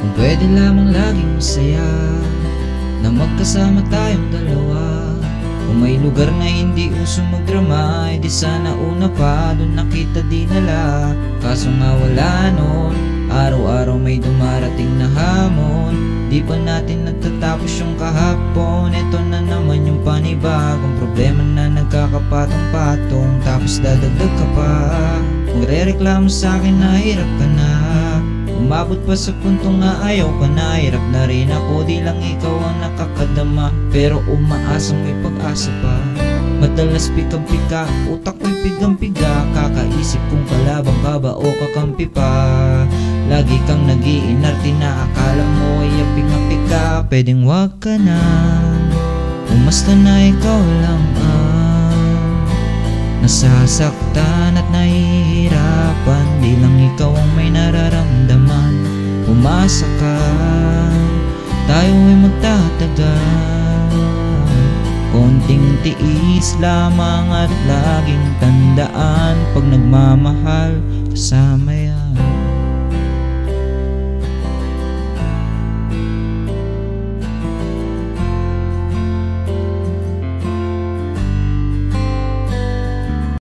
Kung pwede lamang laging masaya na magkasama tayong dalawa. Kung may lugar na hindi uso magdrama, di sana una pa doon nakita dinala. Kaso nga wala nun, araw-araw may dumarating na hamon. Di pa natin natatapos yung kahapon. Ito na naman yung panibagong problema na nagkakapatong-patong. Tapos dadagdag ka pa, magrereklamo sa akin na hirap ka na. Umabot pa sa punto nga ayaw ka na. Hirap na rin ako, di lang ikaw ang nakakadama. Pero umaasang may pag-asa pa. Madalas pikang-pika, utak ko'y pigang-piga. Kakaisip kung kalabang ka ba o kakampi pa. Lagi kang nag-iinarte na akala mo ay aping-apika. Pwedeng wag ka na, umasta na ikaw lang nasasaktan at nahihirapan. Di lang ikaw ang may nararamdaman. Umasa ka, tayo ay magtatagal. Konting tiis lamang at laging tandaan, pag nagmamahal kasama yan.